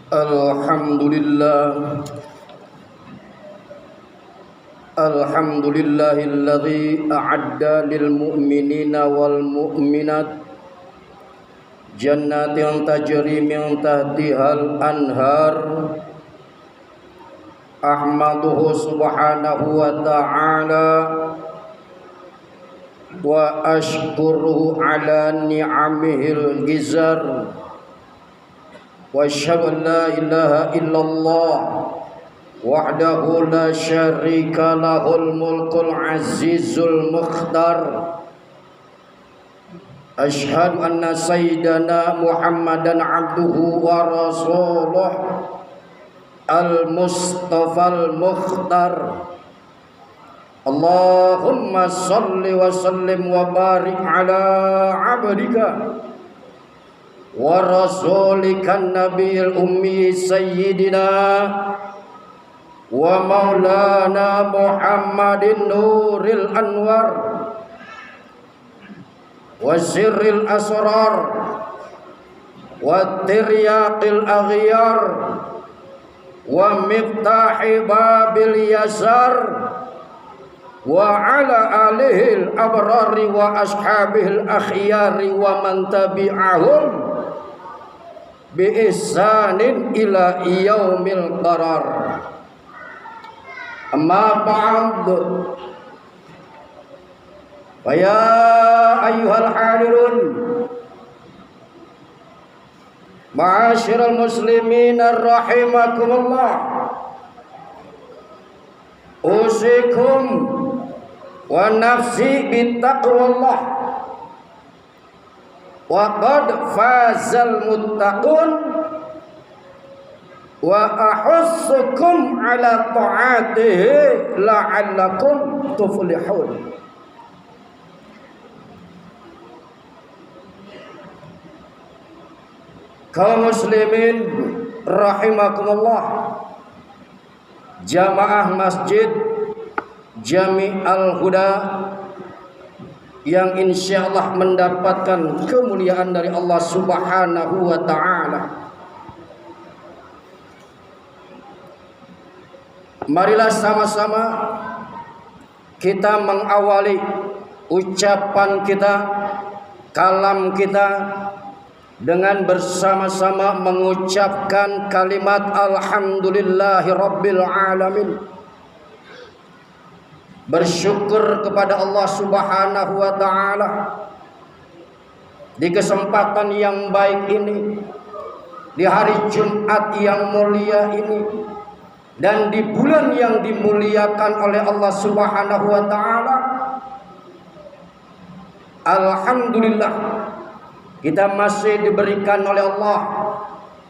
Alhamdulillah, alhamdulillahilladzi a'adda lil mu'minina wal mu'minat jannatin tajri min tahtihal anhar. Ahmaduhu subhanahu wa ta'ala wa ashkuruhu ala ni'amihil gizar. Wa asyhadu an la ilaha illallah wahdahu la syarika lahul mulkul azizul mukhtar. Asyhadu anna sayyidana Muhammadan abduhu wa rasuluh al-mustafal mukhtar. Allahumma salli wa sallim wa barik ala abdika wa rasulika nabiyil ummi sayyidina wa maulana Muhammadin nuril anwar wa sirril asrar wa tiryaqil aghyar wa miftahi babil yasar wa ala alihil abrari wa ashabihil akhyari wa man tabi'ahum bi ihsanin ila yaumil qarar. Amma ba'd, fa ya ayyuhal hadirun ma'asyiral muslimin rahimakumullah, usikum wa nafsi bittaqwallah. Wa qad fazal muttaqun wa ahussukum ala ta'atihi la'allakum tuflihun. Kaum muslimin rahimakumullah, jamaah masjid Jami' Al-Huda yang insyaallah mendapatkan kemuliaan dari Allah Subhanahu wa ta'ala. Marilah sama-sama kita mengawali ucapan kita, kalam kita dengan bersama-sama mengucapkan kalimat alhamdulillahi rabbil alamin. Bersyukur kepada Allah Subhanahu wa ta'ala di kesempatan yang baik ini, di hari Jumat yang mulia ini, dan di bulan yang dimuliakan oleh Allah Subhanahu wa ta'ala. Alhamdulillah, kita masih diberikan oleh Allah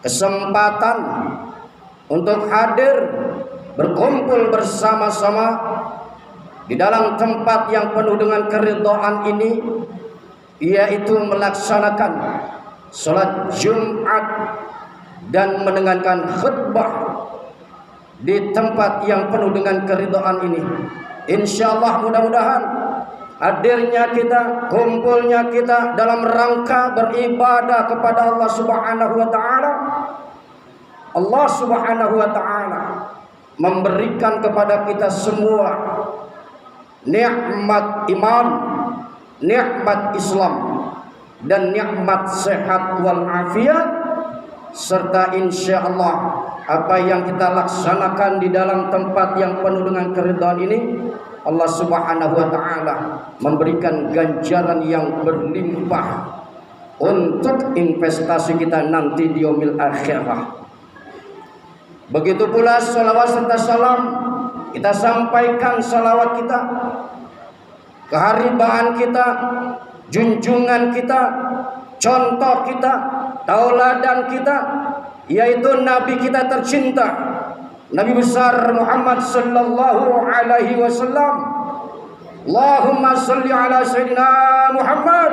kesempatan untuk hadir berkumpul bersama-sama di dalam tempat yang penuh dengan keridhaan ini, yaitu melaksanakan salat Jumat dan mendengarkan khutbah di tempat yang penuh dengan keridhaan ini. Insyaallah mudah-mudahan hadirnya kita, kumpulnya kita dalam rangka beribadah kepada Allah Subhanahu wa ta'ala, Allah Subhanahu wa ta'ala memberikan kepada kita semua nikmat iman, nikmat Islam, dan nikmat sehat wal afiat, serta insyaallah apa yang kita laksanakan di dalam tempat yang penuh dengan keridhaan ini, Allah Subhanahu wa ta'ala memberikan ganjaran yang berlimpah untuk investasi kita nanti di yaumil akhirah. Begitu pula salawat serta salam kita sampaikan, salawat kita, keharibaan kita, junjungan kita, contoh kita, tauladan kita, yaitu Nabi kita tercinta, Nabi besar Muhammad sallallahu alaihi wasallam. Allahumma salli ala sayyidina Muhammad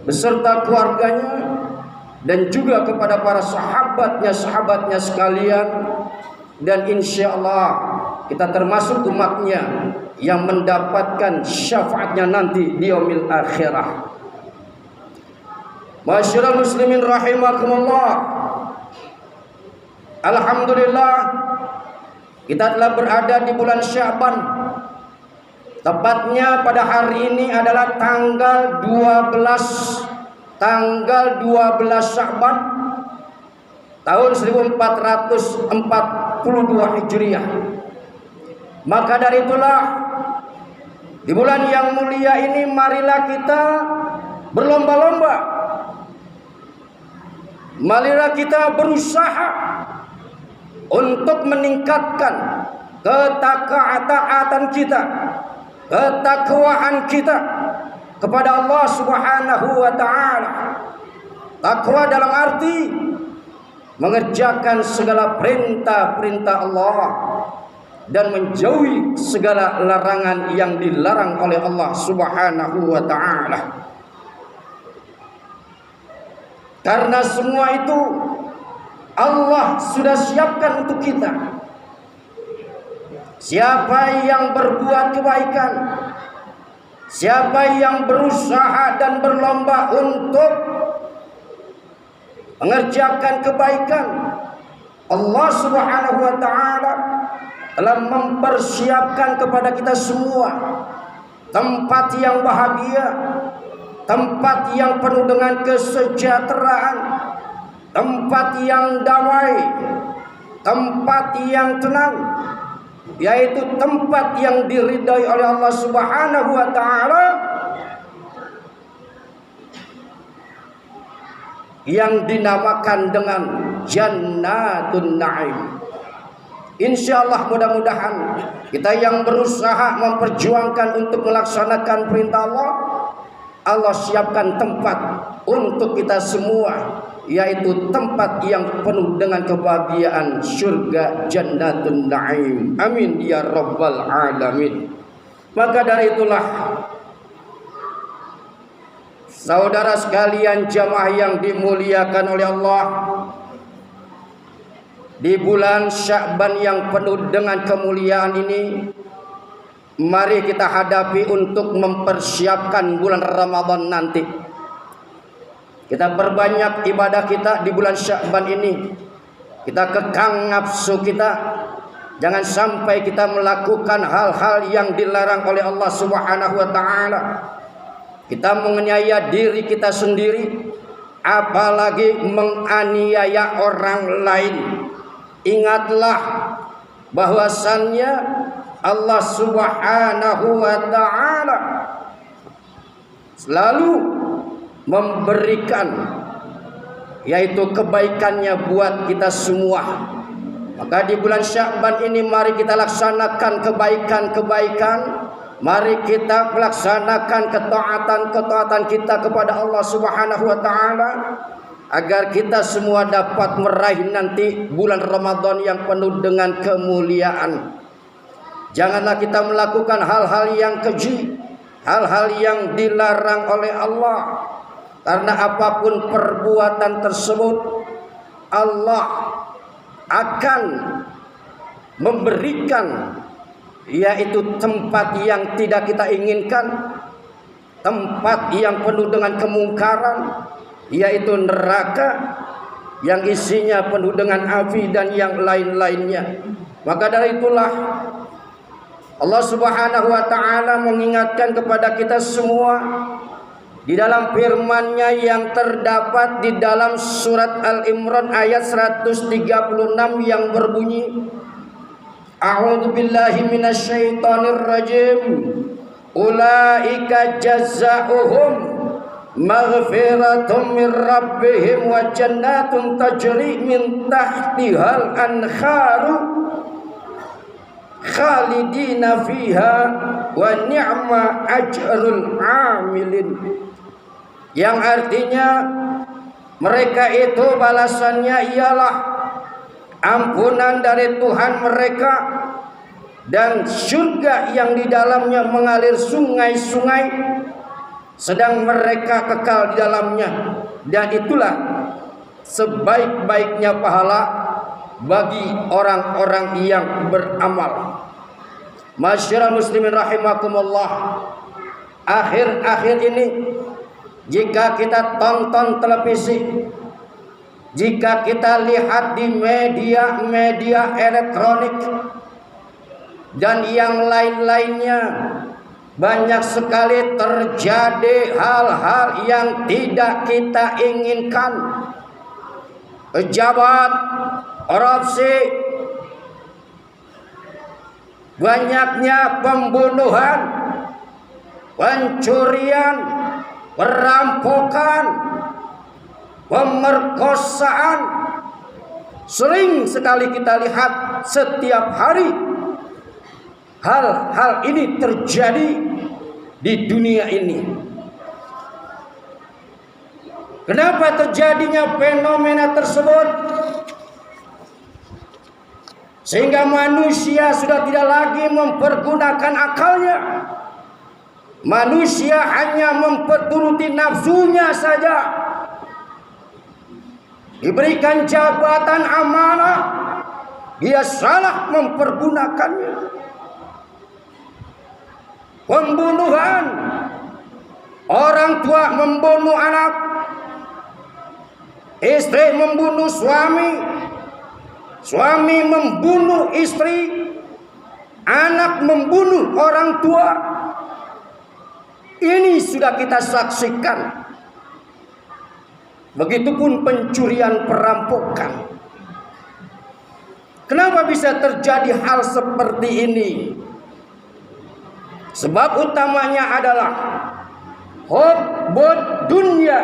beserta keluarganya dan juga kepada para sahabatnya sekalian, dan insyaallah kita termasuk umatnya yang mendapatkan syafaatnya nanti di yaumil akhirah. Masyarul muslimin rahimakumullah, Alhamdulillah, kita telah berada di bulan Sya'ban. Tepatnya pada hari ini adalah tanggal 12 Sya'ban tahun 1442 Hijriah. Maka dari itulah, di bulan yang mulia ini marilah kita berlomba-lomba. Marilah kita berusaha untuk meningkatkan ketaatan kita, ketakwaan kita kepada Allah Subhanahu wa taala. Takwa dalam arti mengerjakan segala perintah-perintah Allah dan menjauhi segala larangan yang dilarang oleh Allah Subhanahu wa taala. Karena semua itu Allah sudah siapkan untuk kita. Siapa yang berbuat kebaikan, siapa yang berusaha dan berlomba untuk mengerjakan kebaikan, Allah Subhanahu wa taala telah mempersiapkan kepada kita semua tempat yang bahagia, tempat yang penuh dengan kesejahteraan, tempat yang damai, tempat yang tenang, yaitu tempat yang diridai oleh Allah Subhanahu wa taala, yang dinamakan dengan Jannatun Na'im. Insyaallah, mudah-mudahan kita yang berusaha memperjuangkan untuk melaksanakan perintah Allah, Allah siapkan tempat untuk kita semua, yaitu tempat yang penuh dengan kebahagiaan, surga Jannatun Na'im. Amin ya rabbal alamin. Maka dari itulah, saudara sekalian jamaah yang dimuliakan oleh Allah, di bulan Sya'ban yang penuh dengan kemuliaan ini, mari kita hadapi untuk mempersiapkan bulan Ramadan nanti. Kita perbanyak ibadah kita di bulan Sya'ban ini. Kita kekang nafsu kita. Jangan sampai kita melakukan hal-hal yang dilarang oleh Allah Subhanahu wa taala. Kita menganiaya diri kita sendiri, apalagi menganiaya orang lain. Ingatlah bahwasannya Allah Subhanahu wa taala selalu memberikan, yaitu kebaikannya buat kita semua. Maka di bulan Sya'ban ini mari kita laksanakan kebaikan-kebaikan. Mari kita melaksanakan ketaatan-ketaatan kita kepada Allah Subhanahu wa taala, agar kita semua dapat meraih nanti bulan Ramadan yang penuh dengan kemuliaan. Janganlah kita melakukan hal-hal yang keji, hal-hal yang dilarang oleh Allah. Karena apapun perbuatan tersebut, Allah akan memberikan, yaitu tempat yang tidak kita inginkan, tempat yang penuh dengan kemungkaran, yaitu neraka yang isinya penuh dengan api dan yang lain-lainnya. Maka dari itulah Allah Subhanahu wa taala mengingatkan kepada kita semua di dalam firman-Nya yang terdapat di dalam surat Al-Imran ayat 136 yang berbunyi, A'udzu billahi minasyaitonir rajim. Ulaika jazaohum maghfiratum min rabbihim wa jannatun tajri min tahtihal anharu khalidina fiha wa ni'ma ajrul amilin. Yang artinya, mereka itu balasannya ialah ampunan dari Tuhan mereka dan surga yang di dalamnya mengalir sungai-sungai, sedang mereka kekal di dalamnya. Dan itulah sebaik-baiknya pahala bagi orang-orang yang beramal. Masyarakat muslimin rahimakumullah, akhir-akhir ini jika kita tonton televisi, Jika kita lihat di media-media elektronik dan yang lain-lainnya, banyak sekali terjadi hal-hal yang tidak kita inginkan. Pejabat, korupsi, banyaknya pembunuhan, pencurian, perampokan, pemerkosaan, sering sekali kita lihat setiap hari. Hal-hal ini terjadi di dunia ini. Kenapa terjadinya fenomena tersebut? Sehingga manusia sudah tidak lagi mempergunakan akalnya. Manusia hanya memperturuti nafsunya saja. Diberikan jabatan amanah, dia salah mempergunakannya. Pembunuhan, orang tua membunuh anak, istri membunuh suami, suami membunuh istri, anak membunuh orang tua. Ini sudah kita saksikan. Begitupun pencurian, perampokan. Kenapa bisa terjadi hal seperti ini? Sebab utamanya adalah hubbud dunya,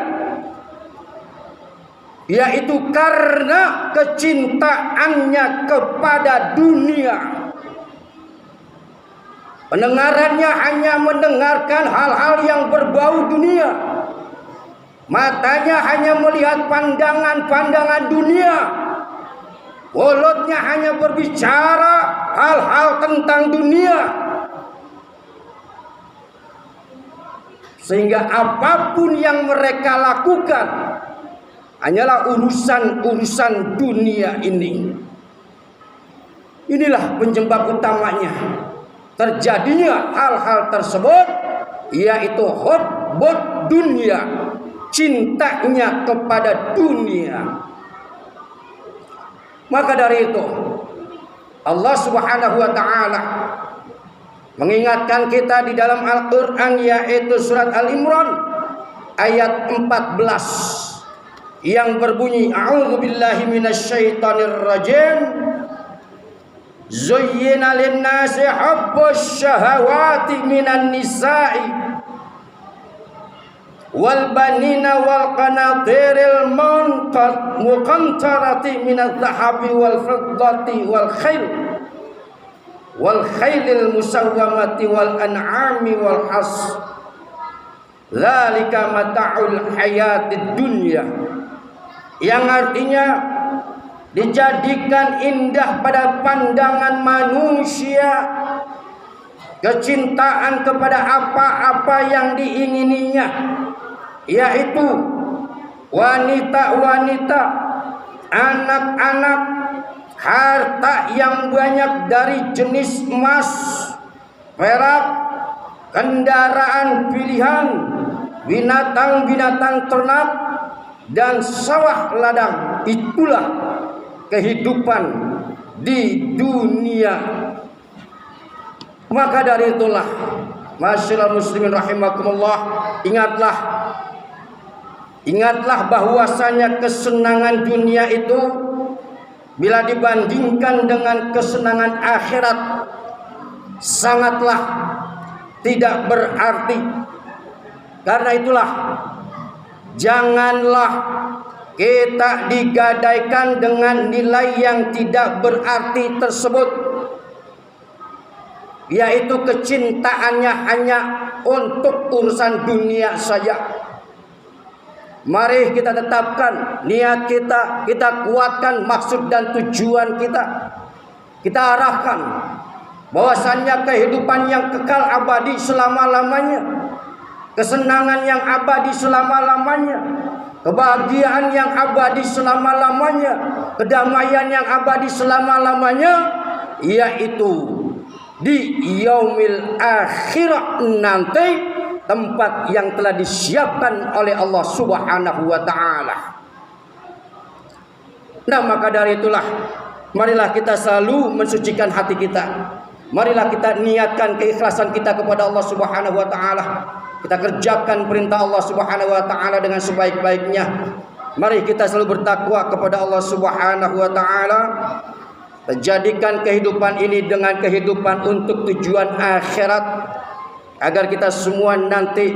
yaitu karena kecintaannya kepada dunia. Pendengarannya hanya mendengarkan hal-hal yang berbau dunia. Matanya hanya melihat pandangan-pandangan dunia. Mulutnya hanya berbicara hal-hal tentang dunia. Sehingga apapun yang mereka lakukan hanyalah urusan-urusan dunia ini. Inilah penyebab utamanya terjadinya hal-hal tersebut, yaitu hubbud dunia, cintanya kepada dunia. Maka dari itu Allah Subhanahu wa taala mengingatkan kita di dalam Al-Qur'an, yaitu surat Al-Imran ayat 14 yang berbunyi, a'udzubillahi minasyaitonir rajim, zuyyina lin-nasi hubbus syahawati minan nisa'i wal banina wal qanatiril muqantarati minadh dhahabi wal fiddati wal khailil musawwamati wal an'ami wal has, dzalika mata'ul hayatid dunya, yang artinya dijadikan indah pada pandangan manusia kecintaan kepada apa-apa yang diingininya, yaitu wanita-wanita, anak-anak, harta yang banyak dari jenis emas, perak, kendaraan pilihan, binatang-binatang ternak, dan sawah ladang. Itulah kehidupan di dunia. Maka dari itulah, masyaallah muslimin rahimakumullah, ingatlah bahwasanya kesenangan dunia itu bila dibandingkan dengan kesenangan akhirat sangatlah tidak berarti. Karena itulah, janganlah kita digadaikan dengan nilai yang tidak berarti tersebut, yaitu kecintaannya hanya untuk urusan dunia saja. Mari kita tetapkan niat kita, kita kuatkan maksud dan tujuan kita. Kita arahkan bahwasannya kehidupan yang kekal abadi selama-lamanya, kesenangan yang abadi selama-lamanya, kebahagiaan yang abadi selama-lamanya, kedamaian yang abadi selama-lamanya, yaitu di yaumil akhirah nanti, tempat yang telah disiapkan oleh Allah Subhanahu wa taala. Nah, maka dari itulah marilah kita selalu mensucikan hati kita. Marilah kita niatkan keikhlasan kita kepada Allah Subhanahu wa taala. Kita kerjakan perintah Allah Subhanahu wa taala dengan sebaik-baiknya. Mari kita selalu bertakwa kepada Allah Subhanahu wa taala. Jadikan kehidupan ini dengan kehidupan untuk tujuan akhirat, agar kita semua nanti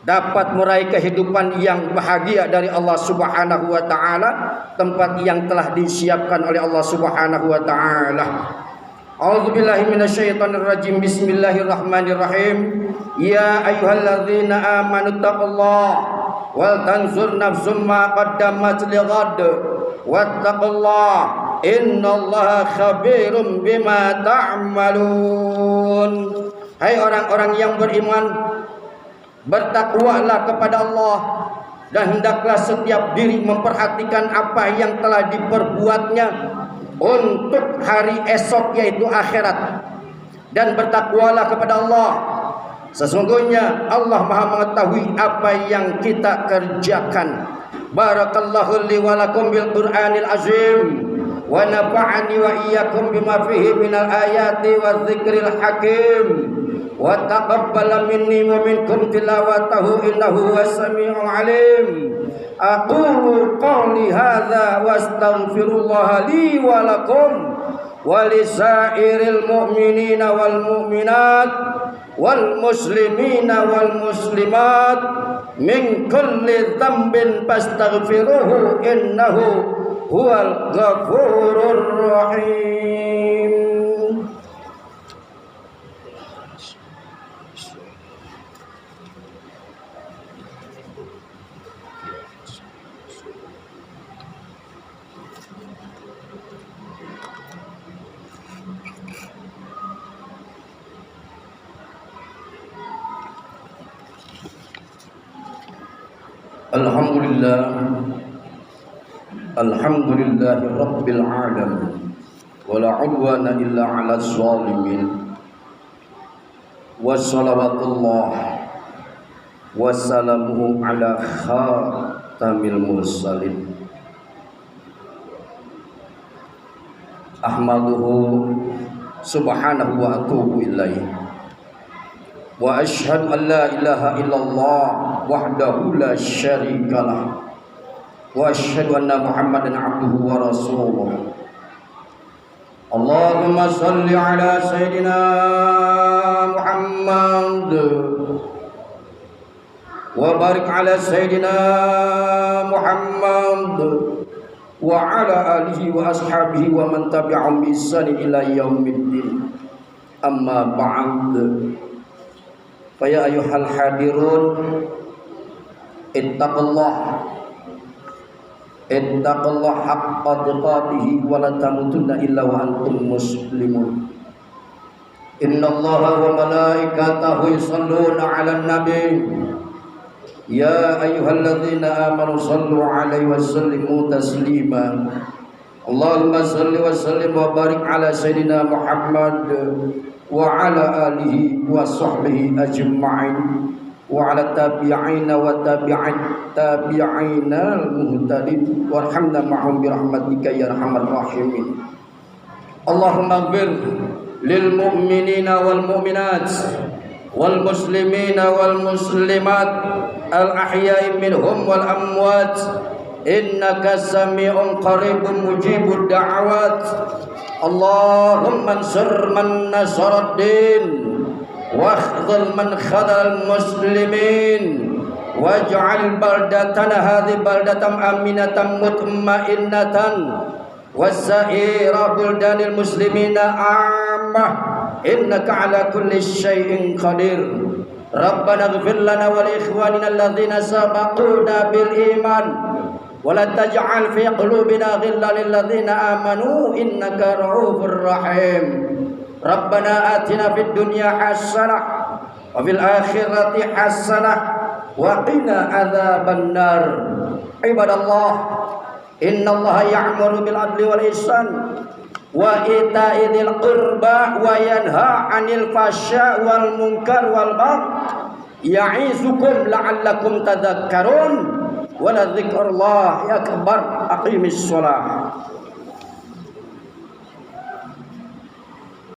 dapat meraih kehidupan yang bahagia dari Allah Subhanahu wa taala, tempat yang telah disiapkan oleh Allah Subhanahu wa taala. A'udzubillahi minasyaitonir rajim. Bismillahirrahmanirrahim. Ya ayyuhalladzina amanu taqullaha wal tanzur nafsum ma qaddamat lighad wattaqullaha innallaha khabirum bima ta'malun. Hai orang-orang yang beriman, bertakwalah kepada Allah, dan hendaklah setiap diri memperhatikan apa yang telah diperbuatnya untuk hari esok, yaitu akhirat. Dan bertakwalah kepada Allah, sesungguhnya Allah Maha mengetahui apa yang kita kerjakan. Barakallahu li wa lakum bil Qur'anil azim, wa nafa'ani wa iyyakum bima fihi minal ayati wa dzikril hakim, wa taqabbala minni wa minkum tilawatahu innahu was-sami'ul alim. Aqulu qawli hadza wa astaghfirullaha li wa lakum wa lisairil mu'minina wal mu'minat wal muslimina wal muslimat min kulli dhanbin fastaghfiruhu innahu huwal ghafurur rahim. Alhamdulillahi rabbil alamin, wala udwana illa 'alal zalimin. Wassalawatullah wassalamuhu ala khatamil mursalin. Ahmaduhu subhanahu wa atubu ilaih. Wa asyhadu an la ilaha illallah wahdahu la syarikalah, wa asyhadu anna Muhammadan abduhu wa rasuluh. Allahumma salli ala sayyidina Muhammad wa barik ala sayyidina Muhammad wa ala alihi wa ashabihi wa man tabi'ahum bi ihsan ila yaumiddin. Amma ba'd. Fa ya ayyuhal hadirun, ittaqullah haqqa tuqatih wa la tamutunna illa wa antum muslimun. Innallaha wa malaikatahu yusholluna 'alan nabi. Ya ayyuhalladzina amanu shallu 'alaihi wa sallimu taslima. Allahumma shalli wa sallim wa barik ala sayyidina Muhammad wa ala alihi wa sahbihi ajma'in wa ala tabi'ina wa tabi'ina al-muhtadin warhamna ma'hum birahmatika ya arhamar rahimin. Allahumma ighfir lil mu'minina wal mu'minat wal muslimina wal muslimat al ahya'i minhum wal amwat innaka sami'un qaribun mujibud da'awat. Allahumma ansur man nasarad din واخذل من خذل المسلمين واجعل بلدتنا هذه بلدة آمنة مطمئنة وسائر بلدان المسلمين عامة إنك على كل شيء قدير. ربنا اغفر لنا ولإخواننا الذين سبقونا بالإيمان ولا تجعل في قلوبنا غلا للذين آمنوا إنك رؤوف رحيم. Rabbana atina fid dunya hasanah wa fil akhirati hasanah wa qina adzabannar. Ibadallah, innallaha ya'muru bil adli wal ihsan wa ita'i dzil qurba wa yanha 'anil fahsya'i wal munkar wal baghi ya'izukum la'allakum tadhakkarun. wala dzikrullah akbar. Aqimis shalah.